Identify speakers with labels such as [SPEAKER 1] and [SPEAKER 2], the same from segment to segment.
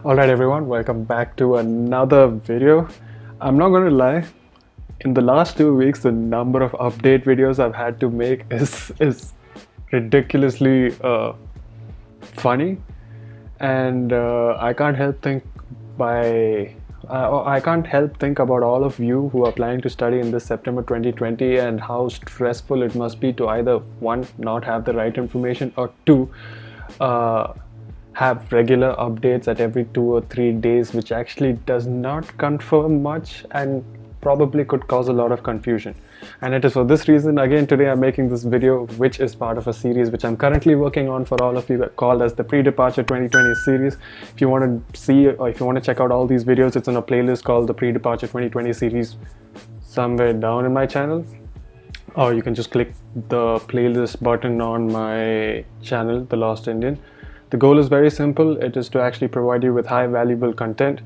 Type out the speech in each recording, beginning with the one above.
[SPEAKER 1] Alright everyone, welcome back to another video. I'm not gonna lie, in the last 2 weeks the number of update videos I've had to make is ridiculously funny, and I can't help think about all of you who are planning to study in this September 2020 and how stressful it must be to either one, not have the right information, or two, uh, have regular updates at every 2 or 3 days, which actually does not confirm much and probably could cause a lot of confusion. And it is for this reason, again, today I'm making this video, which is part of a series which I'm currently working on for all of you, called as the Pre-Departure 2020 series. If you want to see, or if you want to check out all these videos, it's on a playlist called the Pre-Departure 2020 series somewhere down in my channel, or you can just click the playlist button on my channel, The Lost Indian. The goal is very simple. It is to actually provide you with high valuable content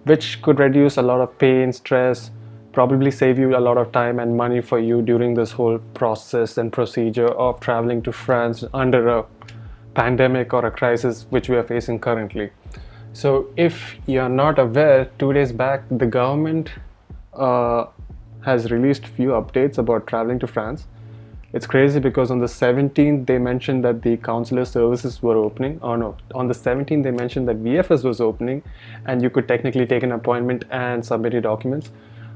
[SPEAKER 1] which could reduce a lot of pain, stress, probably save you a lot of time and money for you during this whole process and procedure of traveling to France under a pandemic or a crisis which we are facing currently. So if you're not aware, 2 days back the government has released few updates about traveling to France. It's crazy because on the 17th they mentioned that the consular services were opening. Oh no, on the 17th they mentioned that VFS was opening and you could technically take an appointment and submit your documents.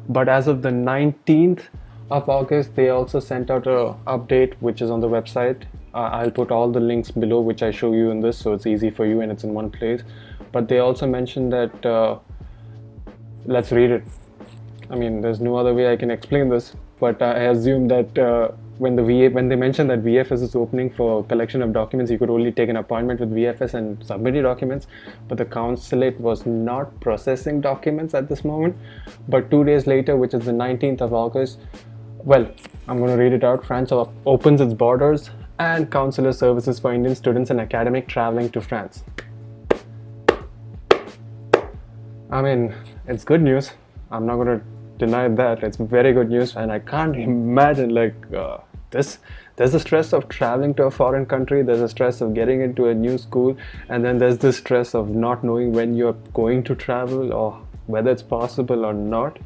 [SPEAKER 1] But as of the 19th of August, they also sent out a update which is on the website. I'll put all the links below which I show you in this, so it's easy for you and it's in one place. But they also mentioned that, let's read it. I mean, there's no other way I can explain this, but I assume that when they mentioned that VFS is opening for collection of documents, you could only take an appointment with VFS and submit your documents, but the consulate was not processing documents at this moment. But 2 days later, which is the 19th of August, well, I'm going to read it out. France opens its borders and consular services for Indian students and academic traveling to France. I mean, it's good news. I'm not going to deny that. It's very good news, and I can't imagine there's the stress of traveling to a foreign country, there's the stress of getting into a new school, and then there's the stress of not knowing when you're going to travel or whether it's possible or not.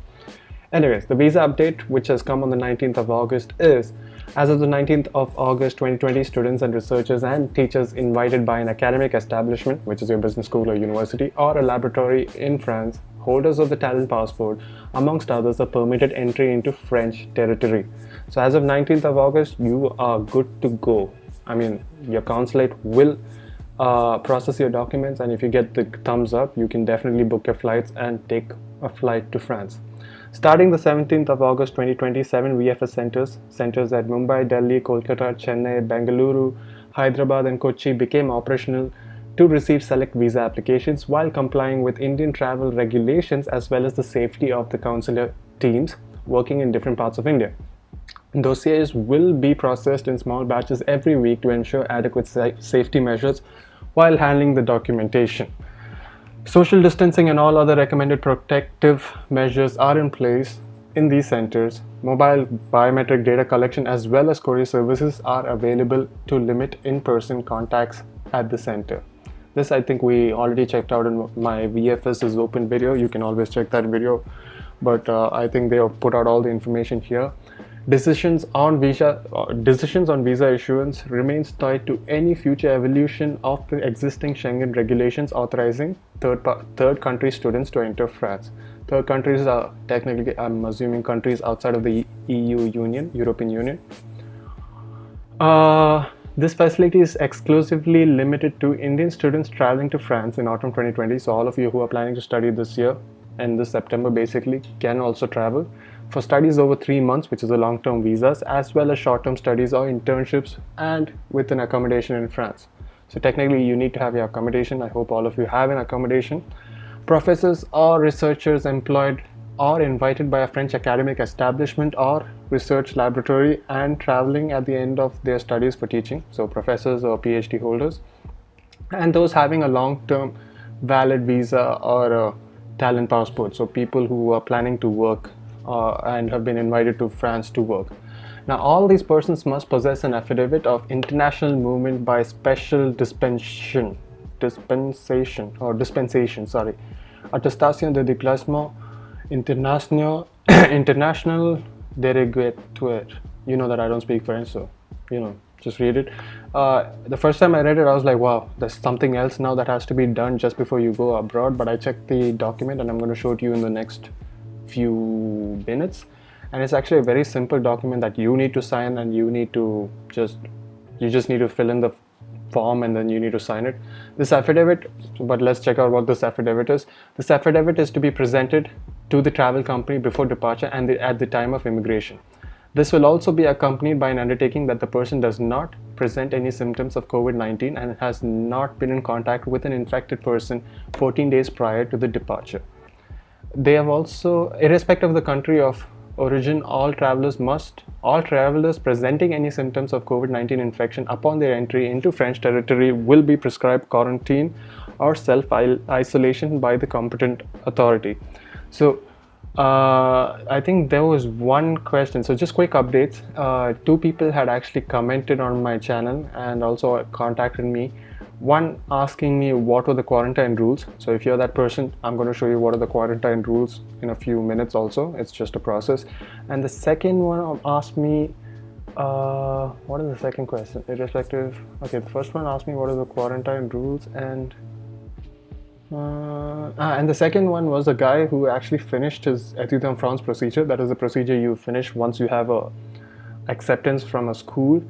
[SPEAKER 1] Anyways, the visa update which has come on the 19th of August is, as of the 19th of August 2020, students and researchers and teachers invited by an academic establishment, which is your business school or university, or a laboratory in France, holders of the talent passport, amongst others, are permitted entry into French territory. So as of 19th of August, you are good to go. I mean, your consulate will process your documents, and if you get the thumbs up, you can definitely book your flights and take a flight to France. Starting the 17th of August 2027, VFS centers at Mumbai, Delhi, Kolkata, Chennai, Bengaluru, Hyderabad and Kochi became operational to receive select visa applications while complying with Indian travel regulations as well as the safety of the consular teams working in different parts of India. Dossiers will be processed in small batches every week to ensure adequate safety measures while handling the documentation. Social distancing and all other recommended protective measures are in place in these centers. Mobile biometric data collection as well as courier services are available to limit in-person contacts at the center. This I think we already checked out in my VFS is open video. You can always check that video, but I think they have put out all the information here. Decisions on visa issuance remains tied to any future evolution of the existing Schengen regulations authorizing third country students to enter France. Third countries are technically, I'm assuming, countries outside of the European Union. This facility is exclusively limited to Indian students traveling to France in autumn 2020. So all of you who are planning to study this year and this September basically can also travel for studies over 3 months, which is a long-term visas, as well as short-term studies or internships and with an accommodation in France. So technically you need to have your accommodation. I hope all of you have an accommodation. Professors or researchers employed or invited by a French academic establishment or research laboratory and traveling at the end of their studies for teaching, so professors or PhD holders, and those having a long-term valid visa or a talent passport, so people who are planning to work and have been invited to France to work. Now, all these persons must possess an affidavit of international movement by special dispensation. dispensation, sorry. Attestation de déplacement international international dérogatoire. You know that I don't speak French, so just read it. The first time I read it, I was like, wow, there's something else now that has to be done just before you go abroad. But I checked the document, and I'm going to show it to you in the next few minutes. And it's actually a very simple document that you need to sign, and you just need to fill in the form, and then you need to sign it. This affidavit, but let's check out what this affidavit is. This affidavit is to be presented to the travel company before departure and at the time of immigration. This will also be accompanied by an undertaking that the person does not present any symptoms of COVID-19 and has not been in contact with an infected person 14 days prior to the departure. They have also, irrespective of the country of origin, all travelers presenting any symptoms of COVID-19 infection upon their entry into French territory will be prescribed quarantine or self-isolation by the competent authority. So I think there was one question. So just quick updates. Two people had actually commented on my channel and also contacted me. One asking me what were the quarantine rules. So if you're that person, I'm going to show you what are the quarantine rules in a few minutes also. It's just a process. And the second one asked me, what is the second question? Irrespective. Okay, the first one asked me what are the quarantine rules, and the second one was a guy who actually finished his études en France procedure. That is the procedure you finish once you have a acceptance from a school.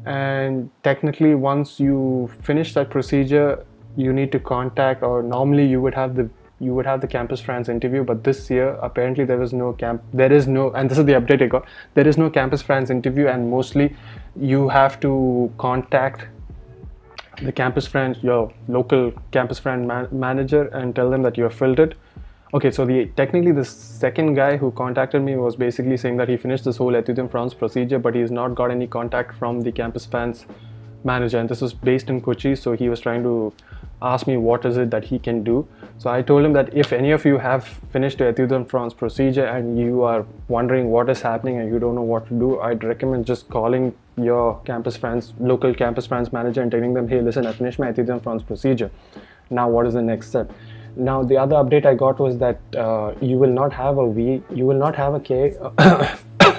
[SPEAKER 1] And technically, once you finish that procedure, you need to contact, or normally you would have the Campus France interview. But this year, apparently and this is the update I got. There is no Campus France interview, and mostly you have to contact the Campus France, your local Campus France manager, and tell them that you have filled it. Okay, so technically the second guy who contacted me was basically saying that he finished this whole études en France procedure, but he's not got any contact from the Campus France manager, and this was based in Kochi. So he was trying to ask me what is it that he can do. So I told him that if any of you have finished the études en France procedure and you are wondering what is happening and you don't know what to do, I'd recommend just calling your local Campus France manager and telling them, hey, listen, I finished my études en France procedure. Now what is the next step? Now the other update I got was that you will not have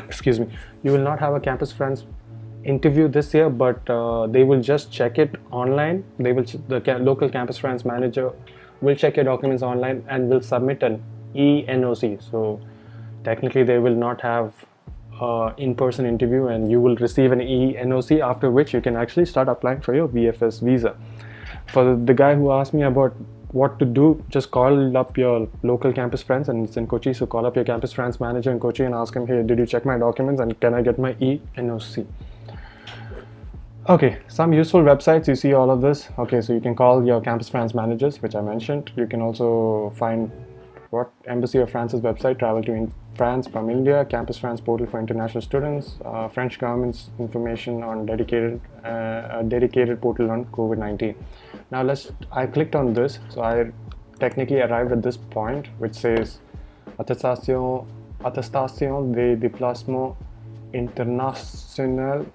[SPEAKER 1] excuse me, you will not have a Campus France interview this year, but they will just check it online. The local Campus France manager will check your documents online and will submit an eNOC. So technically they will not have in-person interview, and you will receive an eNOC, after which you can actually start applying for your VFS visa. For the guy who asked me about what to do, just call up your local Campus France, and it's in Kochi, so call up your Campus France manager in Kochi and ask him, hey, did you check my documents and can I get my eNOC? Okay, some useful websites, you see all of this. Okay, so you can call your Campus France managers, which I mentioned. You can also find Embassy of France's website, Travel to France from India, Campus France portal for international students, French government's information on a dedicated portal on COVID-19. Now I clicked on this, so I technically arrived at this point which says attestation de déplacement international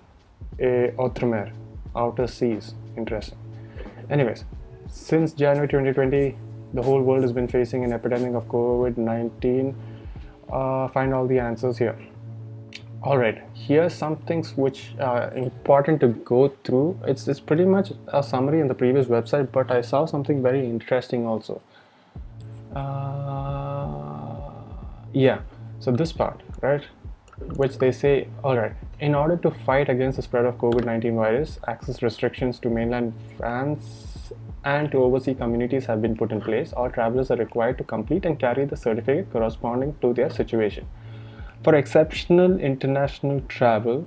[SPEAKER 1] et outre-mer, outer seas. Interesting. Anyways, since January 2020, the whole world has been facing an epidemic of COVID-19. Find all the answers here. Alright, here's some things which are important to go through. It's pretty much a summary in the previous website, but I saw something very interesting also. Yeah, so this part, right, which they say, alright, in order to fight against the spread of COVID-19 virus, access restrictions to mainland France and to overseas communities have been put in place. All travelers are required to complete and carry the certificate corresponding to their situation. For exceptional international travel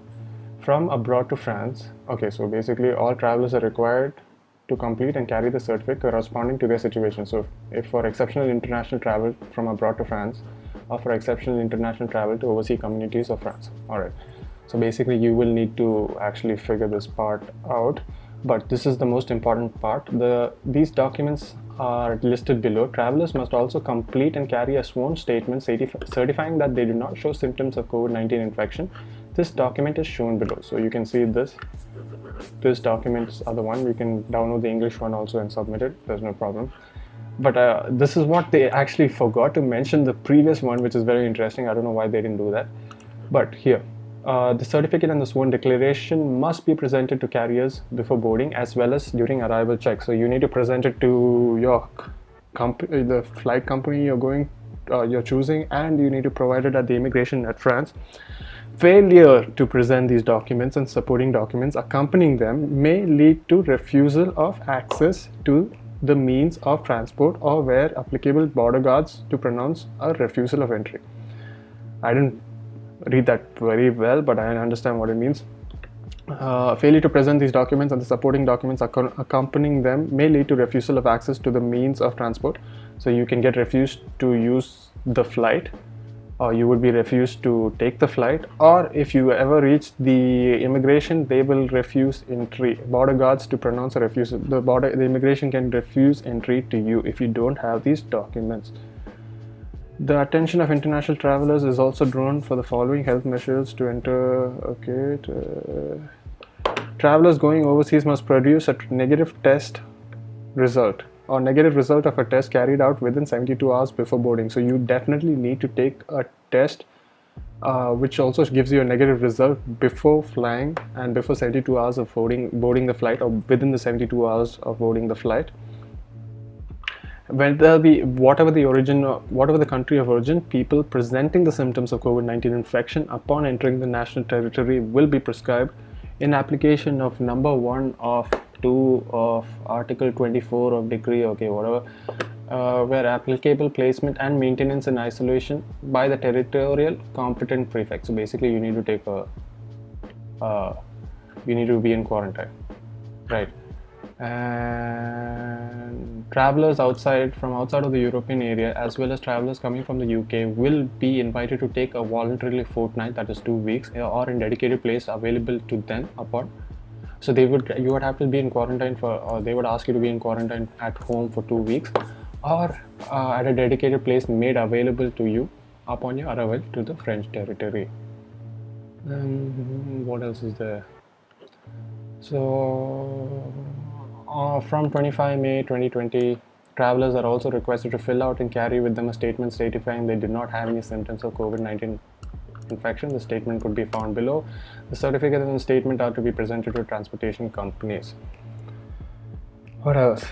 [SPEAKER 1] from abroad to France, okay, so basically all travelers are required to complete and carry the certificate corresponding to their situation. So if for exceptional international travel from abroad to France, or for exceptional international travel to overseas communities of France. Alright, so basically you will need to actually figure this part out, but this is the most important part. These documents are listed below. Travelers must also complete and carry a sworn statement certifying that they do not show symptoms of COVID-19 infection. this document is shown below. So you can see this documents are the one. You can download the English one also and submit it. There's no problem. But this is what they actually forgot to mention the previous one, which is very interesting. I don't know why they didn't do that. But here, the certificate and the sworn declaration must be presented to carriers before boarding as well as during arrival check. So you need to present it to your company, the flight company you're choosing, and you need to provide it at the immigration at France. Failure to present these documents and supporting documents accompanying them may lead to refusal of access to the means of transport, or where applicable, border guards to pronounce a refusal of entry. I didn't read that very well, but I understand what it means. Failure to present these documents and the supporting documents accompanying them may lead to refusal of access to the means of transport. So you can get refused to use the flight, or you would be refused to take the flight, or if you ever reach the immigration, they will refuse entry. Border guards to pronounce a refusal. The immigration can refuse entry to you if you don't have these documents. The attention of international travelers is also drawn for the following health measures to enter. Travelers going overseas must produce a negative test result or negative result of a test carried out within 72 hours before boarding. So you definitely need to take a test which also gives you a negative result before flying and before 72 hours of boarding the flight, or within the 72 hours of boarding the flight. Whether whatever the country of origin, people presenting the symptoms of COVID-19 infection upon entering the national territory will be prescribed in application of number 1 of 2 of Article 24 of Decree, where applicable, placement and maintenance in isolation by the territorial competent prefect. So basically you need to take you need to be in quarantine, right? And travelers from outside of the European area, as well as travelers coming from the UK, will be invited to take a voluntary fortnight, that is 2 weeks, or in dedicated place available to them upon. So you would have to be in quarantine or they would ask you to be in quarantine at home for 2 weeks, or at a dedicated place made available to you upon your arrival to the French territory. What else is there? So from 25 May 2020, travelers are also requested to fill out and carry with them a statement certifying they did not have any symptoms of COVID-19 infection. The statement could be found below. The certificate and the statement are to be presented to transportation companies. What else?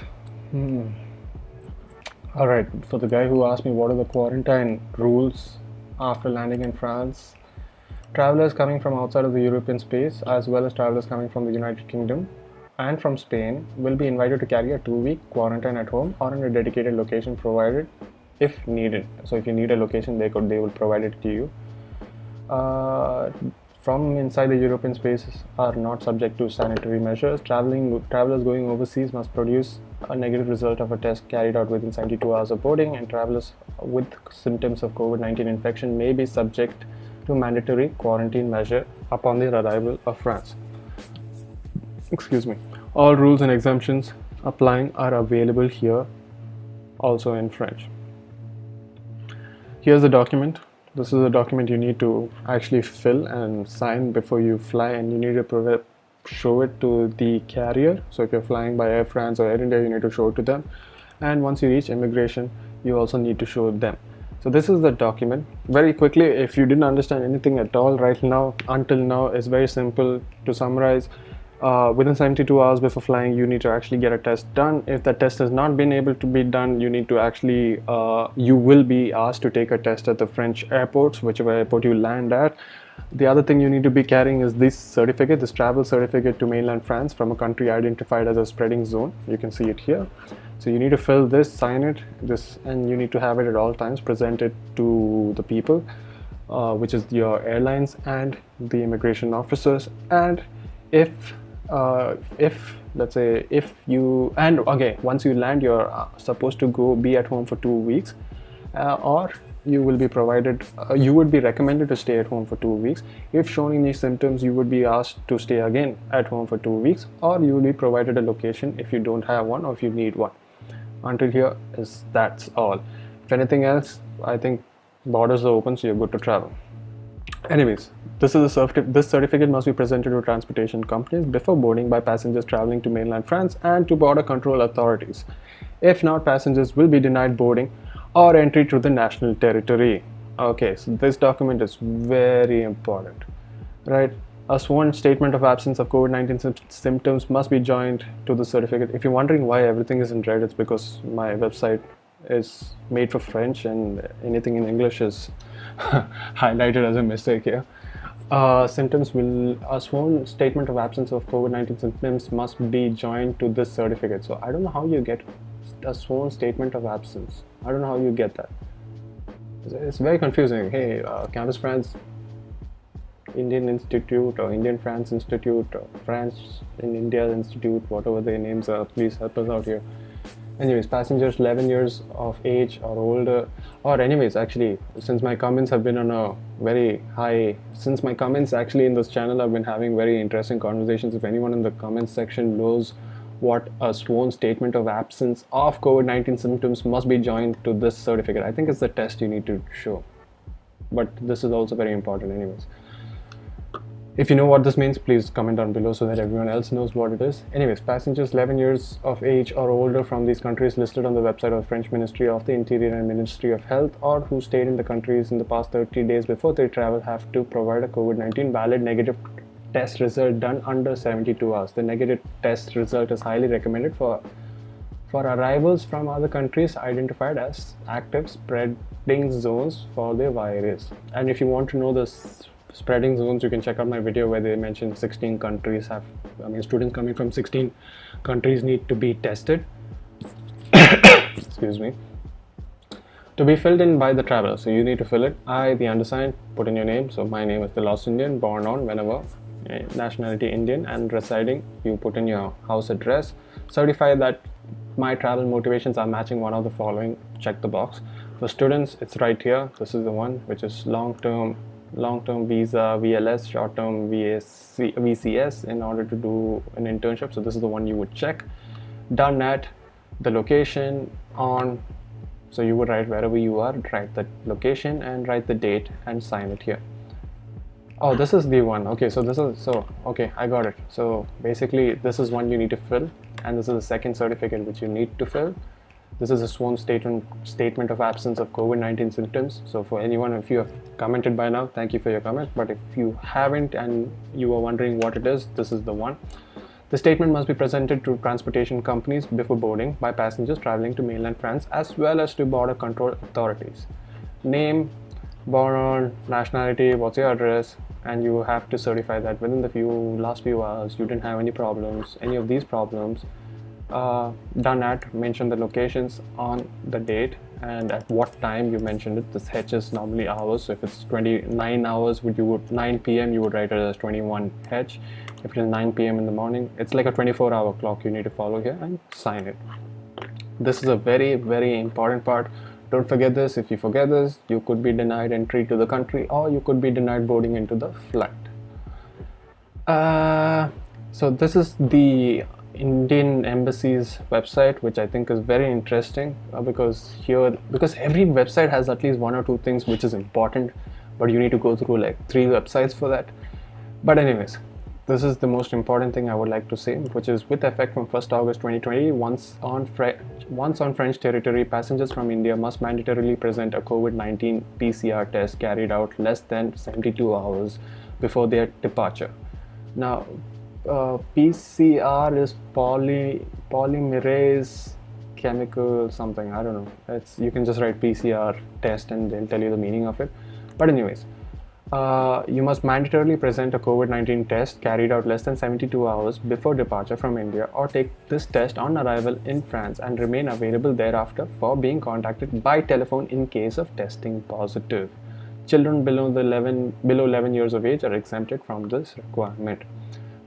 [SPEAKER 1] Alright, for the guy who asked me what are the quarantine rules after landing in France, travelers coming from outside of the European space, as well as travelers coming from the United Kingdom and from Spain, will be invited to carry a 2-week quarantine at home or in a dedicated location provided if needed. So if you need a location, they will provide it to you. From inside the European spaces are not subject to sanitary measures. Travelers going overseas must produce a negative result of a test carried out within 72 hours of boarding, and travelers with symptoms of COVID-19 infection may be subject to mandatory quarantine measure upon their arrival of France. Excuse me. All rules and exemptions applying are available here, also in French. Here's the document. This is a document you need to actually fill and sign before you fly, and you need to show it to the carrier. So if you're flying by Air France or Air India, you need to show it to them, and once you reach immigration, you also need to show them. So this is the document. Very quickly, if you didn't understand anything at all right now, until now, it's very simple to summarize. Within 72 hours before flying, you need to actually get a test done. If the test has not been able to be done, you need to actually you will be asked to take a test at the French airports, whichever airport you land at. The other thing you need to be carrying is this certificate, this travel certificate to mainland France from a country identified as a spreading zone. You can see it here. So you need to fill this, sign it, and you need to have it at all times, present it to the people, which is your airlines and the immigration officers. And let's say once you land, you're supposed to be at home for 2 weeks, or you will be provided you would be recommended to stay at home for 2 weeks. If showing these symptoms, you would be asked to stay again at home for 2 weeks, or you will be provided a location if you don't have one or if you need one. Until here, that's all. If anything else, I think borders are open, so you're good to travel. Anyways, This certificate must be presented to transportation companies before boarding by passengers traveling to mainland France and to border control authorities. If not, passengers will be denied boarding or entry to the national territory. Okay, so this document is very important, right? A sworn statement of absence of COVID-19 symptoms must be joined to the certificate. If you're wondering why everything is in red, it's because my website is made for French and anything in English is highlighted as a mistake here. A sworn statement of absence of COVID-19 symptoms must be joined to this certificate. So I don't know how you get a sworn statement of absence. I don't know how you get that. It's very confusing. Hey, Campus France Indian Institute or Indian France Institute or France in India Institute, whatever their names are, please help us out here. Anyways, passengers 11 years of age or older, or anyways, actually, since my comments have been on a very high, since my comments actually in this channel, I've been having very interesting conversations. If anyone in the comments section knows what a sworn statement of absence of COVID-19 symptoms must be joined to this certificate, I think it's the test you need to show. But this is also very important anyways. If you know what this means, please comment down below so that everyone else knows what it is. Anyways, passengers 11 years of age or older from these countries listed on the website of the French Ministry of the Interior and Ministry of Health, or who stayed in the countries in the past 30 days before they travel, have to provide a COVID-19 valid negative test result done under 72 hours. The negative test result is highly recommended for arrivals from other countries identified as active spreading zones for the virus. And if you want to know the spreading zones, you can check out my video where they mention 16 countries have, students coming from 16 countries need to be tested excuse me, to be filled in by the traveler. So you need to fill it. I, the undersigned, put in your name. So my name is the Lost Indian, born on whenever, nationality Indian, and residing, you put in your house address. Certify that my travel motivations are matching one of the following. Check the box. For students, it's right here. This is the one which is long-term visa, VLS, short-term VCS, in order to do an internship. So this is the one you would check. Done at the location on, so you would write wherever you are, write the location and write the date and sign it here. Oh, this is the one. Okay, so this is, okay, I got it. So basically this is one you need to fill, and this is the second certificate which you need to fill. This is a sworn statement of absence of COVID-19 symptoms. So for anyone, if you have commented by now, thank you for your comment. But if you haven't and you are wondering what it is, this is the one. The statement must be presented to transportation companies before boarding by passengers traveling to mainland France, as well as to border control authorities. Name, born, nationality, what's your address, and you have to certify that within the last few hours you didn't have any problems, any of these problems. Done at, mention the locations on the date and at what time you mentioned it. This H is normally hours, so if it's 29 hours, 9 p.m. you would write it as 21 H. If it is 9 p.m. in the morning, it's like a 24-hour clock you need to follow here, and sign it. This is a very, very important part. Don't forget this. If you forget this, you could be denied entry to the country, or you could be denied boarding into the flight. So this is the Indian Embassy's website, which I think is very interesting, because every website has at least one or two things which is important, but you need to go through like 3 websites for that. But anyways, this is the most important thing I would like to say, which is with effect from 1st August 2020, once on French territory, passengers from India must mandatorily present a COVID-19 PCR test carried out less than 72 hours before their departure. Now, PCR is polymerase chemical something, I don't know. You can just write PCR test and they'll tell you the meaning of it. But anyways, you must mandatorily present a COVID-19 test carried out less than 72 hours before departure from India, or take this test on arrival in France and remain available thereafter for being contacted by telephone in case of testing positive. Children below 11 years of age are exempted from this requirement.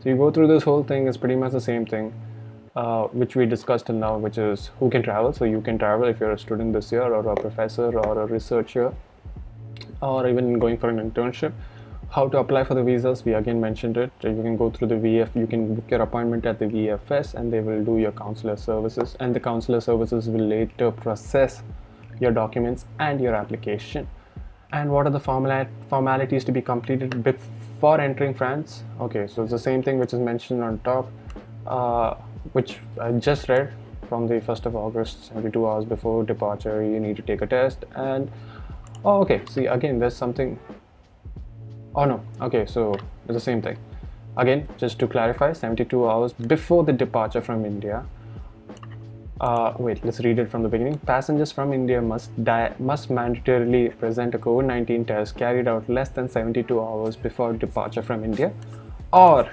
[SPEAKER 1] So you go through this whole thing, is pretty much the same thing which we discussed till now, which is who can travel. So you can travel if you're a student this year, or a professor, or a researcher, or even going for an internship. How to apply for the visas, we again mentioned it. You can go through the VF, you can book your appointment at the VFS, and they will do your consular services, and the consular services will later process your documents and your application. And what are the formalities to be completed for entering France. Okay, so it's the same thing which is mentioned on top, which I just read. From the 1st of August, 72 hours before departure, you need to take a test. And oh, okay, see, again, there's something. Oh no, okay, so it's the same thing. Again, just to clarify, 72 hours before the departure from India. Wait, let's read it from the beginning. Passengers from India must mandatorily present a COVID-19 test carried out less than 72 hours before departure from India. Or,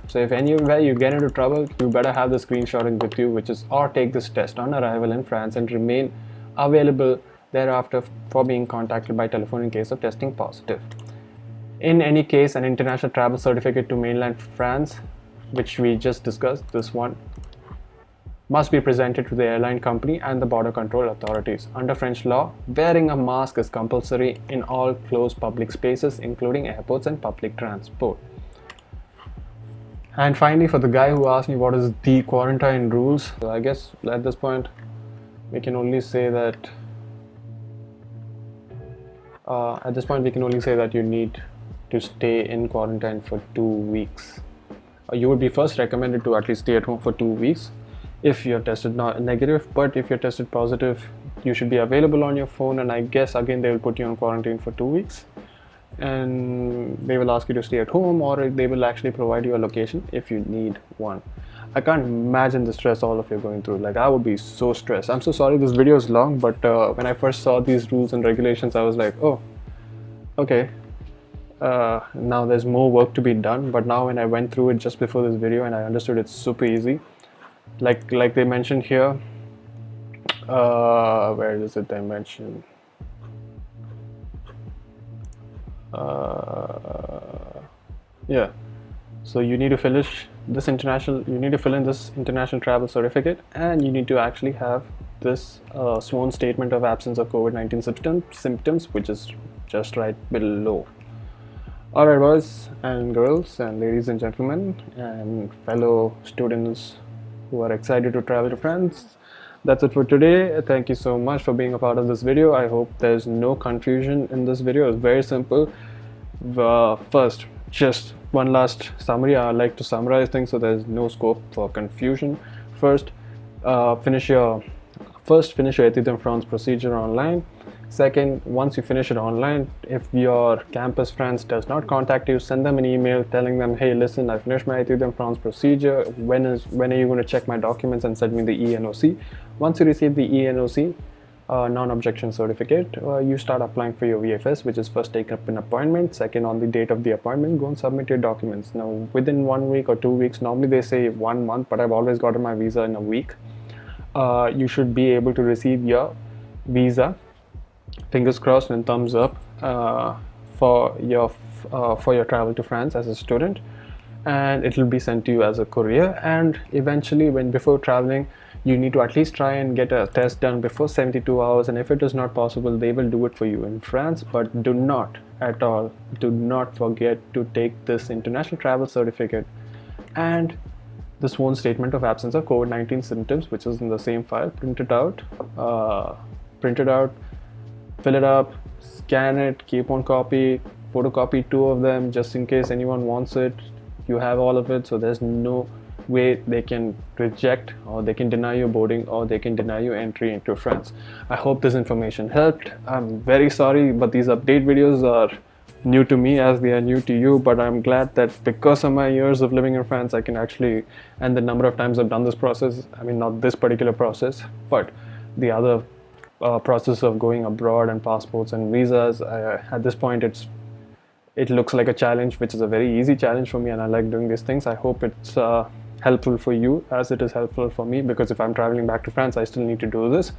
[SPEAKER 1] so if anywhere you get into trouble, you better have the screenshotting with you, which is, or take this test on arrival in France and remain available thereafter for being contacted by telephone in case of testing positive. In any case, an international travel certificate to mainland France, which we just discussed, this one, must be presented to the airline company and the border control authorities. Under French law, wearing a mask is compulsory in all closed public spaces, including airports and public transport. And finally, for the guy who asked me what is the quarantine rules, so I guess at this point we can only say that you need to stay in quarantine for 2 weeks. You would be first recommended to at least stay at home for 2 weeks if you're tested negative, but if you're tested positive, you should be available on your phone, and I guess again they will put you on quarantine for 2 weeks. And they will ask you to stay at home, or they will actually provide you a location if you need one. I can't imagine the stress all of you are going through. Like, I would be so stressed. I'm so sorry this video is long, but when I first saw these rules and regulations, I was like, oh, okay, now there's more work to be done. But now when I went through it just before this video and I understood it's super easy, like they mentioned here, where is it they mention? Yeah, so you need to fill in this international travel certificate, and you need to actually have this sworn statement of absence of COVID-19 symptoms, which is just right below. Alright, boys and girls and ladies and gentlemen and fellow students who are excited to travel to France, that's it for today. Thank you so much for being a part of this video. I hope there's no confusion in this video. It's very simple. First, just one last summary. I like to summarize things so there's no scope for confusion. First, finish your Études en France procedure online. Second, once you finish it online, if your Campus France does not contact you, send them an email telling them, hey, listen, I finished my Études en France procedure. When are you going to check my documents and send me the ENOC? Once you receive the ENOC, non-objection certificate, you start applying for your VFS, which is first take up an appointment. Second, on the date of the appointment, go and submit your documents. Now, within 1 week or 2 weeks, normally they say 1 month, but I've always gotten my visa in a week. You should be able to receive your visa, fingers crossed and thumbs up, for your travel to France as a student, and it will be sent to you as a courier. And eventually, before traveling, you need to at least try and get a test done before 72 hours, and if it is not possible, they will do it for you in France. But do not forget to take this international travel certificate and the sworn statement of absence of COVID-19 symptoms, which is in the same file. Print it out, fill it up, scan it, keep one copy, photocopy 2 of them just in case anyone wants it. You have all of it, so there's no way they can reject or they can deny you boarding or they can deny you entry into France. I hope this information helped. I'm very sorry, but these update videos are new to me as they are new to you, but I'm glad that because of my years of living in France, I can actually, and the number of times I've done this process, I mean not this particular process, but the other process of going abroad and passports and visas, at this point it looks like a challenge, which is a very easy challenge for me, and I like doing these things. I hope it's helpful for you as it is helpful for me, because if I'm traveling back to France, I still need to do this.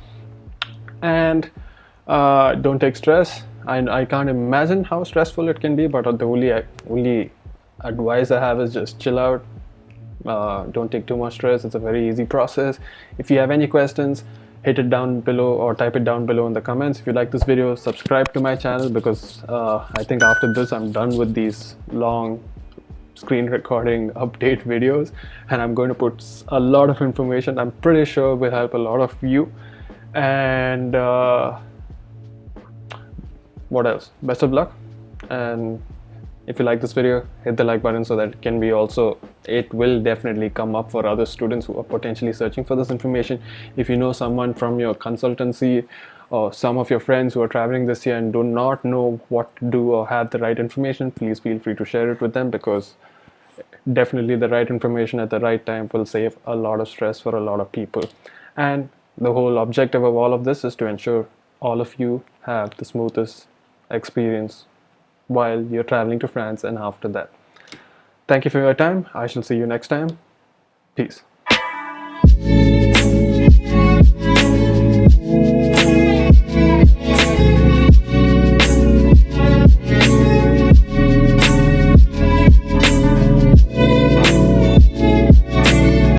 [SPEAKER 1] And don't take stress. I can't imagine how stressful it can be, but the only advice I have is just chill out. Don't take too much stress. It's a very easy process. If you have any questions, hit it down below or type it down below in the comments. If you like this video, subscribe to my channel, because I think after this I'm done with these long screen recording update videos, and I'm going to put a lot of information I'm pretty sure will help a lot of you. And what else? Best of luck, and If you like this video, hit the like button so that it will definitely come up for other students who are potentially searching for this information. If you know someone from your consultancy or some of your friends who are traveling this year and do not know what to do or have the right information, please feel free to share it with them, because definitely the right information at the right time will save a lot of stress for a lot of people. And the whole objective of all of this is to ensure all of you have the smoothest experience while you're traveling to France and after that. Thank you for your time. I shall see you next time. Peace.